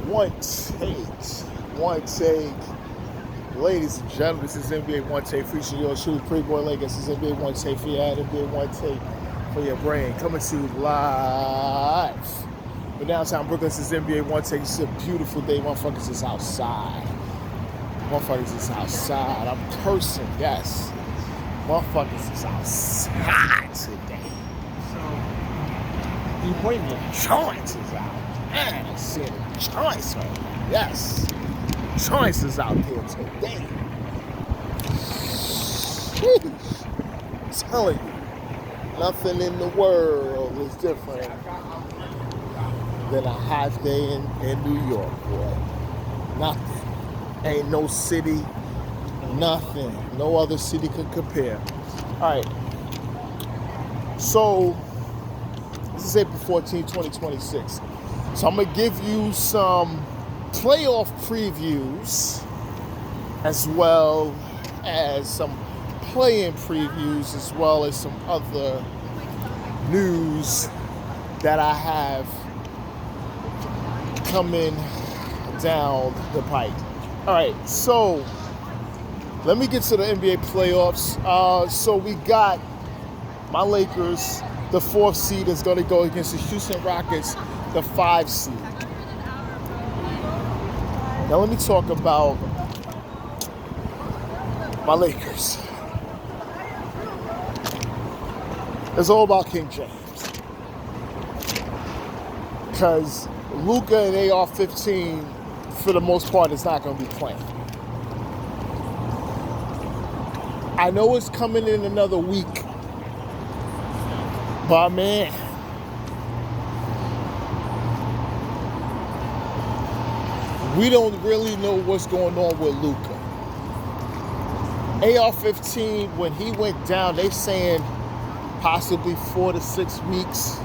One take. Ladies and gentlemen, this is NBA One Take featuring yours truly, Pretty Boy Lakers. This is NBA One Take for your head, NBA One Take for your brain. Coming to you live in downtown Brooklyn. This is NBA One Take. It's a beautiful day. Motherfuckers is outside. I'm cursing, yes. Motherfuckers is outside today. So, you point me joints is out. Man, I see the joints right now. Yes. Joints is out there today. Sheesh. I'm telling you, nothing in the world is different than a hot day in New York, boy. Nothing. Ain't no city, nothing. No other city could compare. All right. So, this is April 14, 2026. So I'm going to give you some playoff previews as well as some play-in previews as well as some other news that I have coming down the pipe. All right, so let me get to the NBA playoffs. So we got my Lakers, the 4th seed, is going to go against the Houston Rockets, the 5 seed. Now let me talk about my Lakers. It's all about King James. Because Luka and AR-15, for the most part, is not going to be playing. I know it's coming in another week, but man, we don't really know what's going on with Luka. AR-15, when he went down, they saying possibly 4 to 6 weeks.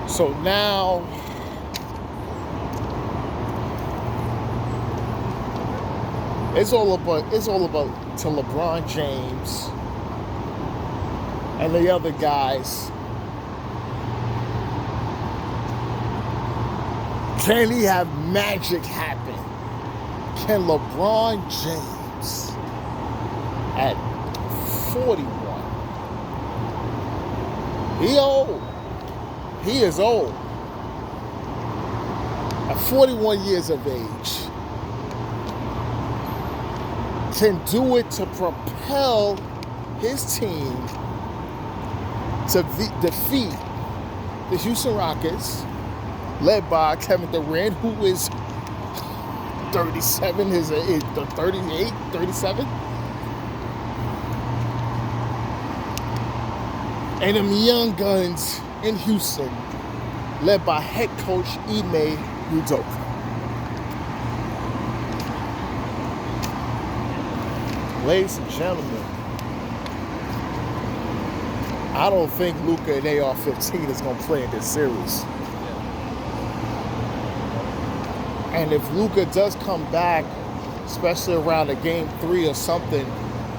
So now it's all about to LeBron James and the other guys. Can he have magic happen? Can LeBron James at 41? He old. He is old. At 41 years of age, can do it to propel his team to defeat the Houston Rockets, led by Kevin Durant, who is 37, is 38, 37. And them young guns in Houston, led by head coach Ime Udoka. Ladies and gentlemen, I don't think Luka and AR-15 is going to play in this series. And if Luka does come back, especially around a game 3 or something,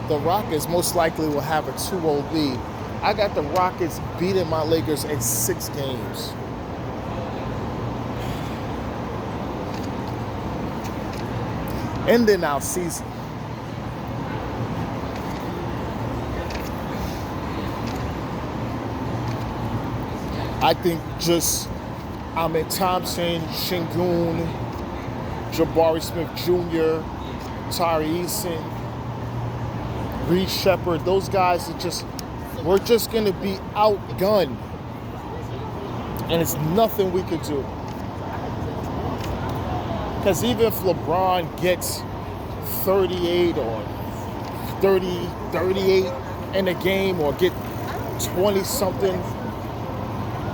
the Rockets most likely will have a 2-0 lead. I got the Rockets beating my Lakers in 6 games. Ending our season. I think just Ahmed Thompson, Şengün, Jabari Smith Jr., Tari Eason, Reed Shepard, those guys we're just going to be outgunned. And it's nothing we could do. Because even if LeBron gets 38 or 38 in a game or get 20-something,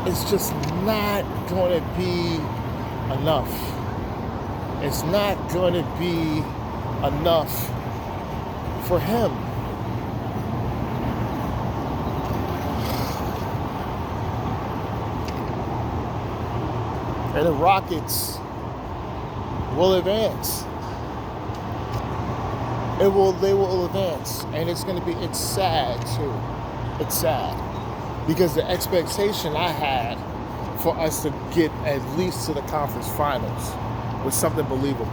it's just not going to be enough. It's not going to be enough for him. And the Rockets will advance. They will advance. And it's sad too. It's sad. Because the expectation I had for us to get at least to the conference finals with something believable.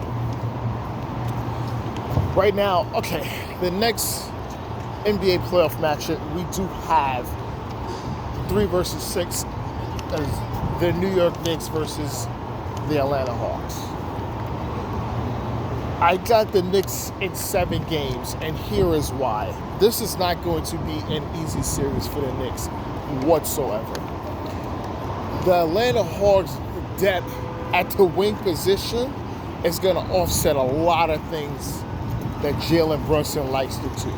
Right now, okay, the next NBA playoff matchup, we do have 3 versus 6 as the New York Knicks versus the Atlanta Hawks. I got the Knicks in 7 games, and here is why. This is not going to be an easy series for the Knicks whatsoever. The Atlanta Hawks' depth at the wing position is going to offset a lot of things that Jalen Brunson likes to do.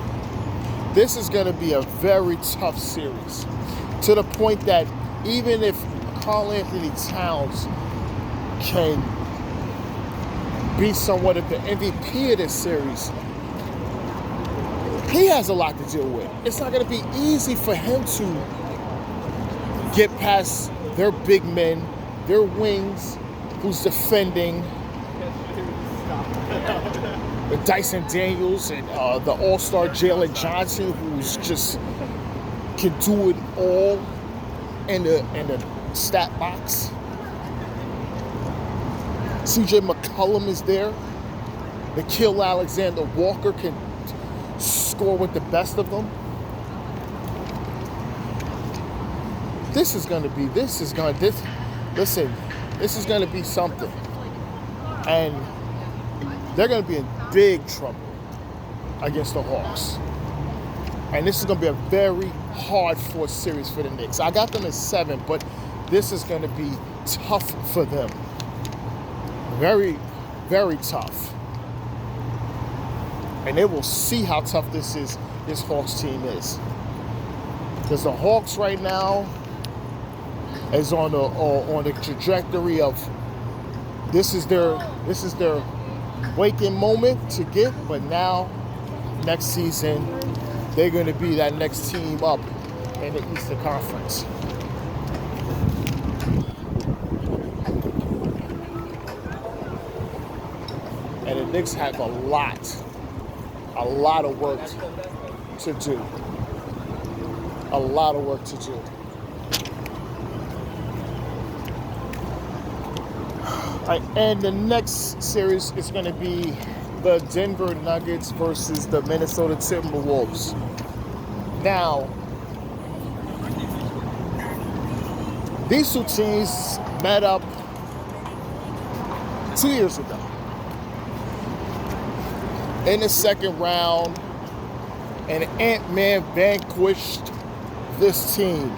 This is going to be a very tough series, to the point that even if Karl Anthony Towns can be somewhat of the MVP of this series, he has a lot to deal with. It's not going to be easy for him to get past their big men, their wings, who's defending, with Dyson Daniels and the all-star Jalen Johnson, who's just can do it all in the stat box. CJ McCollum is there. Nickeil Alexander-Walker can score with the best of them. This is going to be something. And they're going to be in big trouble against the Hawks. And this is going to be a very hard-fought series for the Knicks. I got them at 7, but this is going to be tough for them. Very, very tough. And they will see how tough this Hawks team is. Because the Hawks right now is on the trajectory of this is their waking moment to get, but now next season they're going to be that next team up in the Eastern Conference. And the Knicks have a lot of work to do. A lot of work to do. And the next series is going to be the Denver Nuggets versus the Minnesota Timberwolves. Now, these two teams met up 2 years ago in the second round, and Ant-Man vanquished this team.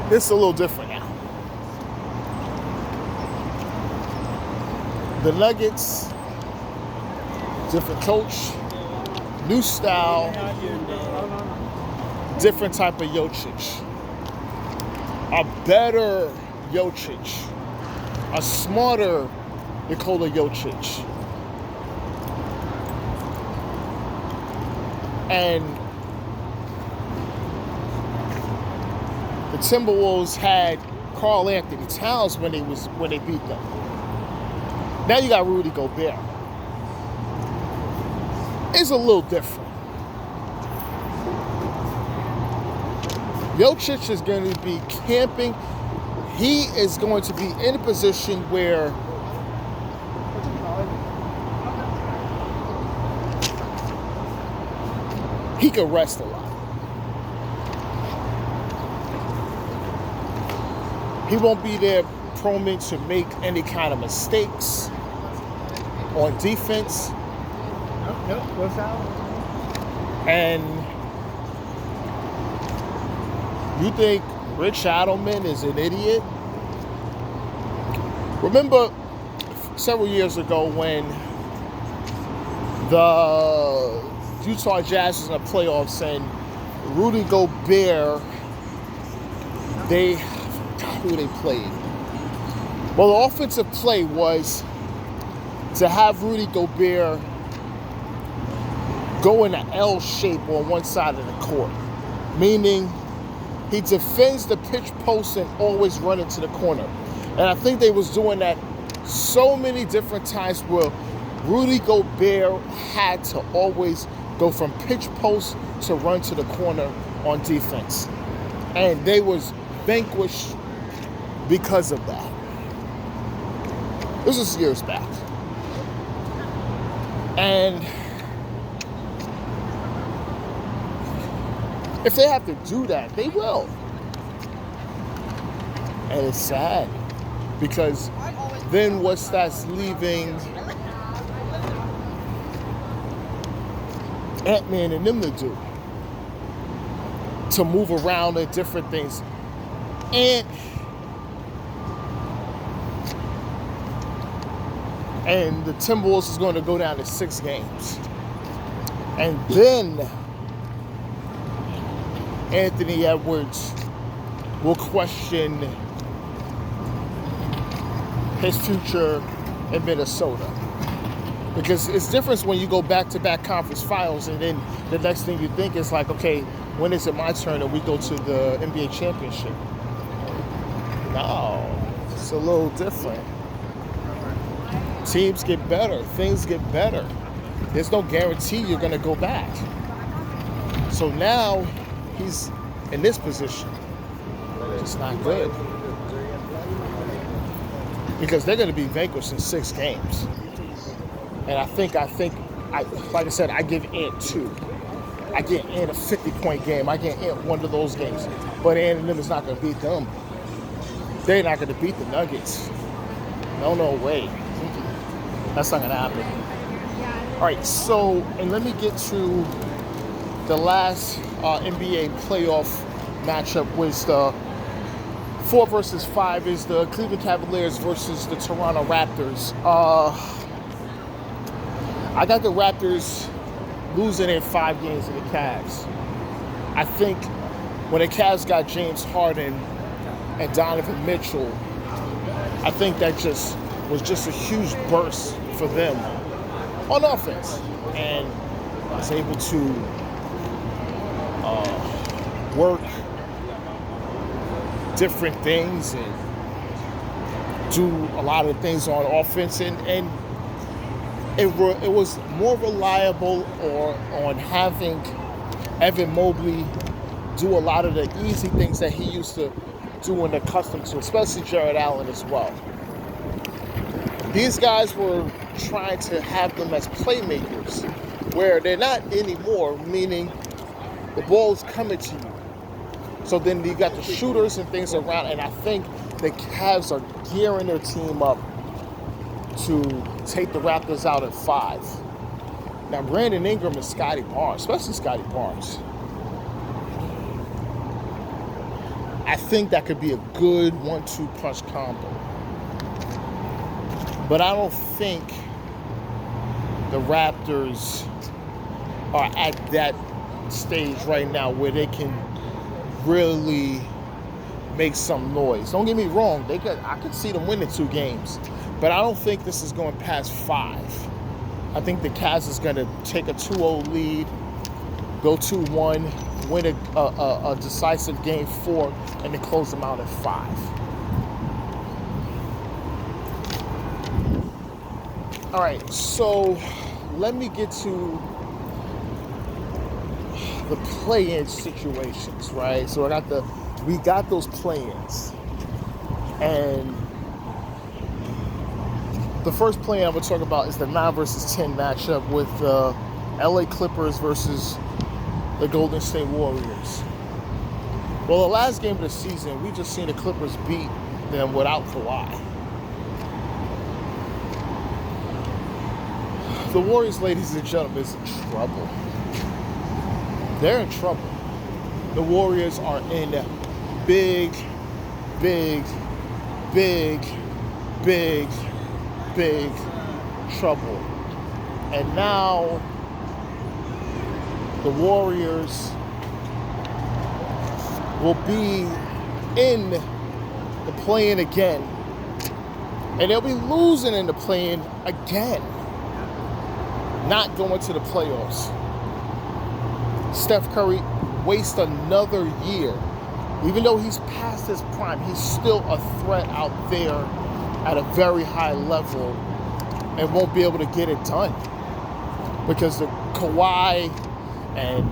This is a little different now. The Nuggets, different coach, new style, different type of Jokic. A better Jokic. A smarter Nikola Jokic. And the Timberwolves had Karl Anthony Towns when they beat them. Now you got Rudy Gobert. It's a little different. Jokic is going to be camping. He is going to be in a position where he can rest a lot. He won't be there prone to make any kind of mistakes on defense. Nope, what's out? And you think Rich Adelman is an idiot? Remember several years ago when the Utah Jazz was in the playoffs and Rudy Gobert, who they played. Well, the offensive play was to have Rudy Gobert go in an L shape on one side of the court, meaning he defends the pitch post and always run into the corner. And I think they was doing that so many different times where Rudy Gobert had to always go from pitch post to run to the corner on defense. And they was vanquished because of that. This was years back. And if they have to do that, they will. And it's sad because then what's that's leaving Ant-Man and them to do? To move around and different things. And the Timberwolves is going to go down to 6 games. And then Anthony Edwards will question his future in Minnesota. Because it's different when you go back-to-back conference finals and then the next thing you think is like, okay, when is it my turn and we go to the NBA championship? No, it's a little different. Teams get better, things get better. There's no guarantee you're gonna go back. So now he's in this position. It's not good. Because they're gonna be vanquished in 6 games. And I think, like I said, I give Ant 2. I give Ant a 50-point game. I give Ant one of those games. But Ant and them is not going to beat them. They're not going to beat the Nuggets. No way. That's not going to happen. All right, so, and let me get to the last NBA playoff matchup was the 4 versus 5 is the Cleveland Cavaliers versus the Toronto Raptors. I got the Raptors losing in 5 games to the Cavs. I think when the Cavs got James Harden and Donovan Mitchell, I think that was just a huge burst for them on offense. And I was able to work different things and do a lot of things on offense and it was more reliable on having Evan Mobley do a lot of the easy things that he used to do and accustomed to, especially Jared Allen as well. These guys were trying to have them as playmakers, where they're not anymore, meaning the ball's coming to you. So then you got the shooters and things around, and I think the Cavs are gearing their team up to take the Raptors out at 5. Now, Brandon Ingram and Scotty Barnes, especially Scotty Barnes, I think that could be a good 1-2 punch combo. But I don't think the Raptors are at that stage right now where they can really make some noise. Don't get me wrong, I could see them winning 2 games. But I don't think this is going past 5. I think the Cavs is going to take a 2-0 lead, go 2-1, win a decisive game 4, and then close them out at 5. All right, so let me get to the play-in situations, right? So we got those play-ins, and the first play I'm going to talk about is the 9 versus 10 matchup with the LA Clippers versus the Golden State Warriors. Well, the last game of the season, we just seen the Clippers beat them without Kawhi. The Warriors, ladies and gentlemen, is in trouble. They're in trouble. The Warriors are in big trouble. And now the Warriors will be in the play-in again. And they'll be losing in the play-in again. Not going to the playoffs. Steph Curry wastes another year. Even though he's past his prime, he's still a threat out there at a very high level and won't be able to get it done. Because the Kawhi And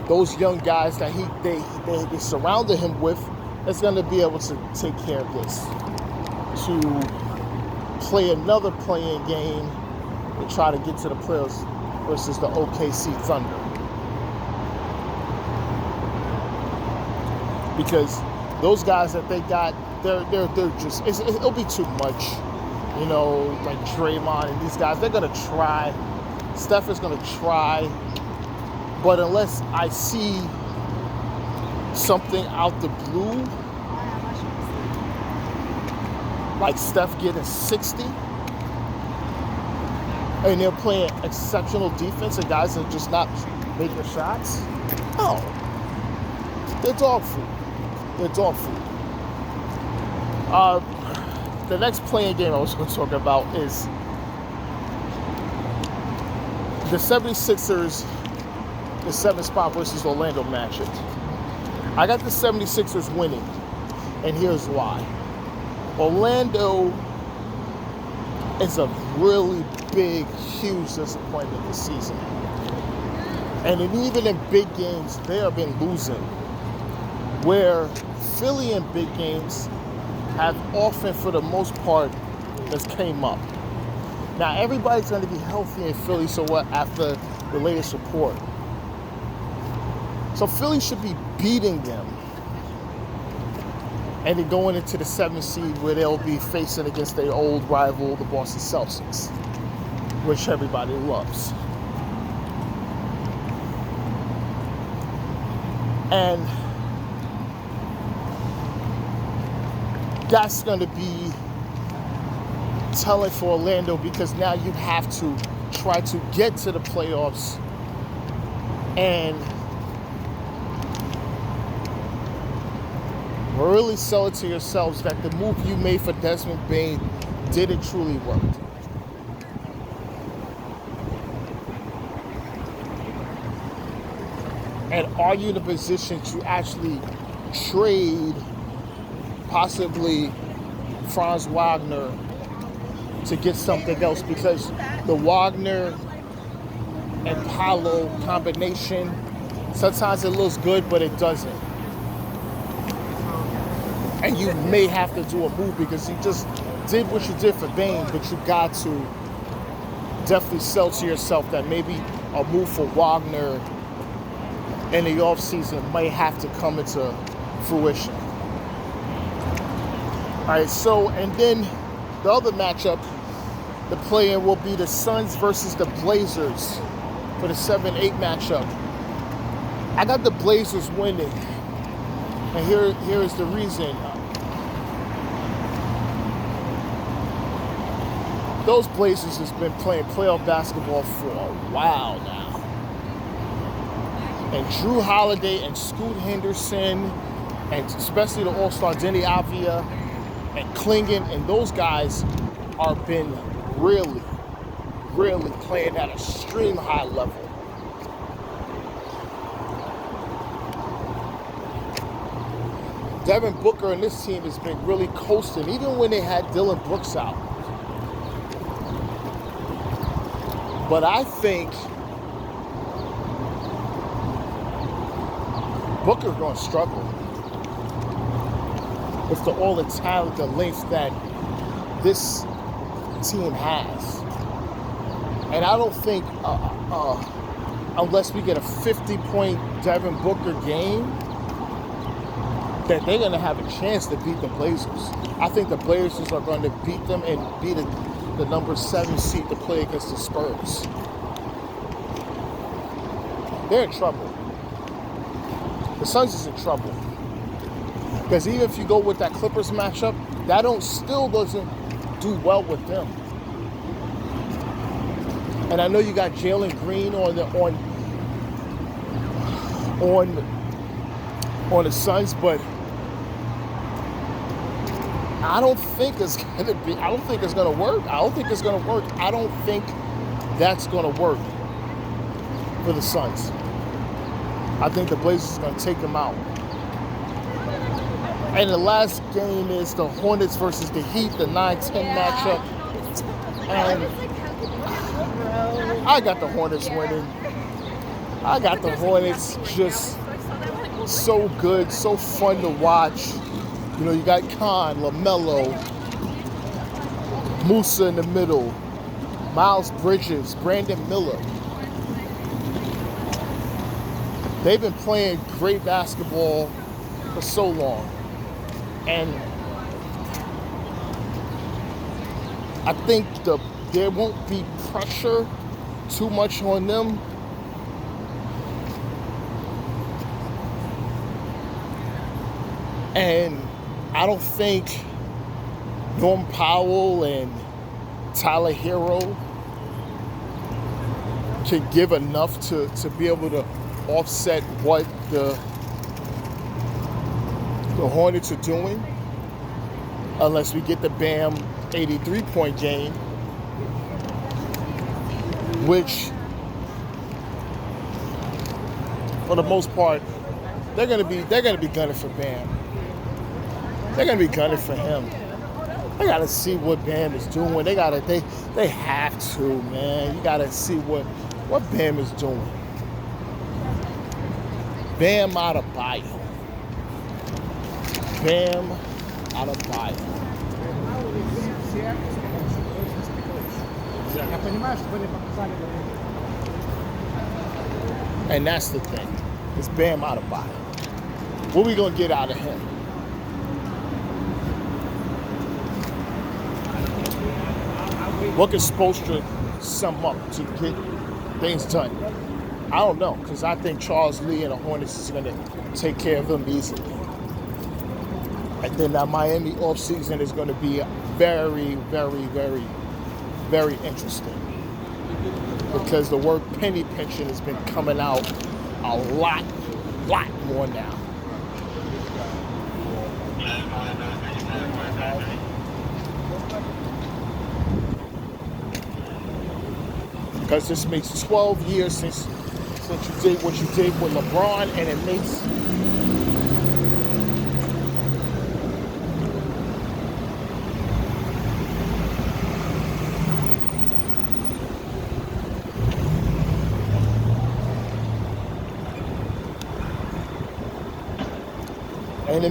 those young guys that they surrounded him with is going to be able to take care of this. To play another playing game and try to get to the playoffs versus the OKC Thunder. Because those guys that they got, they're just, it'll be too much. You know, like Draymond and these guys, they're going to try. Steph is going to try. But unless I see something out the blue, like Steph getting 60, and they're playing exceptional defense and guys are just not making shots, oh, they're dog food. They're dog food. The next playing game I was going to talk about is the 76ers, the 7th spot versus Orlando matchup. I got the 76ers winning, and here's why. Orlando is a really big, huge disappointment this season. And even in big games, they have been losing. Where Philly in big games have often, for the most part, just came up. Now, everybody's going to be healthy in Philly, so what, after the latest report. So Philly should be beating them. And then going into the 7th seed where they'll be facing against their old rival, the Boston Celtics, which everybody loves. And that's going to be telling for Orlando because now you have to try to get to the playoffs and really sell it to yourselves that the move you made for Desmond Bane didn't truly work. And are you in a position to actually trade possibly Franz Wagner to get something else? Because the Wagner and Paolo combination, sometimes it looks good, but it doesn't. And you may have to do a move because you just did what you did for Bane, but you got to definitely sell to yourself that maybe a move for Wagner in the offseason may have to come into fruition. All right, so, and then the other matchup, the play-in will be the Suns versus the Blazers for the 7-8 matchup. I got the Blazers winning. And here is the reason. Those Blazers has been playing playoff basketball for a while now. And Drew Holiday and Scoot Henderson, and especially the All-Star Denny Avdia and Klingon, and those guys are been really, really playing at an extreme high level. Devin Booker and this team has been really coasting, even when they had Dylan Brooks out. But I think Booker's going to struggle with all the talent, the length that this team has. And I don't think, unless we get a 50-point Devin Booker game, that they're going to have a chance to beat the Blazers. I think the Blazers are going to beat them and beat the number 7 seed to play against the Spurs. They're in trouble. The Suns is in trouble. Because even if you go with that Clippers matchup, that still doesn't do well with them. And I know you got Jalen Green on the Suns, but I don't think it's gonna be. I don't think it's gonna work. I don't think it's gonna work. I don't think that's gonna work for the Suns. I think the Blazers are gonna take them out. And the last game is the Hornets versus the Heat, the 9-10 matchup. And I got the Hornets winning. I got the Hornets just so good, so fun to watch. You know, you got Khan, LaMelo, Musa in the middle, Miles Bridges, Brandon Miller. They've been playing great basketball for so long. And I think there won't be pressure too much on them. And I don't think Norm Powell and Tyler Hero can give enough to be able to offset what the Hornets are doing, unless we get the Bam 83-point game, which for the most part they're gonna be gunning for Bam. They're gonna be gunning for him. They gotta see what Bam is doing. They have to, man. You gotta see what Bam is doing. Bam Adebayo. Bam Adebayo. And that's the thing. It's Bam Adebayo. What are we gonna get out of him? What can Spoelstra sum up to get things done? I don't know, because I think Charles Lee and the Hornets is going to take care of them easily. And then that Miami offseason is going to be very, very, very, very interesting. Because the word penny pinching has been coming out a lot more now. Because this makes 12 years since you did what you did with LeBron, and it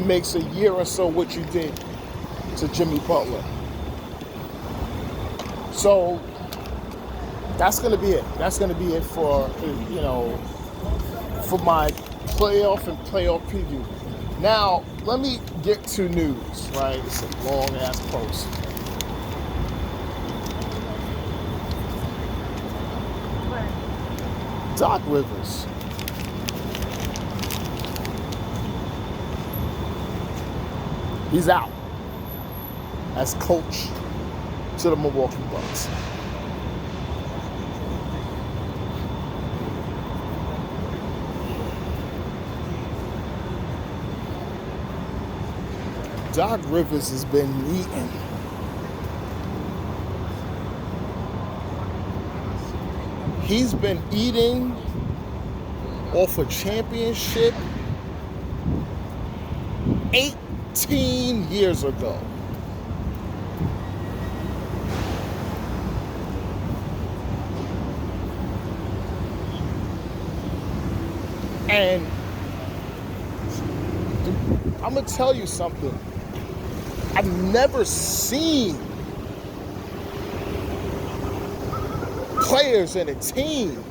makes a year or so what you did to Jimmy Butler. So that's going to be it. That's going to be it for, for my playoff preview. Now, let me get to news, right? It's a long-ass post. Doc Rivers. He's out as coach to the Milwaukee Bucks. Doc Rivers has been eating. He's been eating off a championship 18 years ago. And I'm going to tell you something. I've never seen players in a team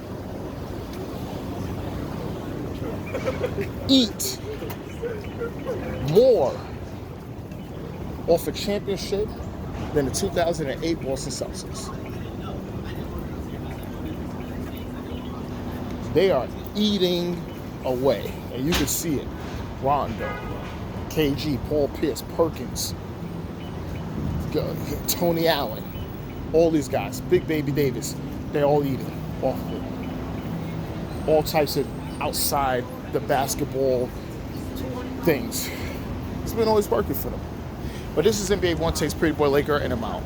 eat more off a championship than the 2008 Boston Celtics. They are eating away, and you can see it. Rondo, KG, Paul Pierce, Perkins, Tony Allen, all these guys, Big Baby Davis, they're all eating off of it. All types of outside the basketball things. It's been always working for them. But this is NBA Onetake's Pretty Boy Laker, and I'm out.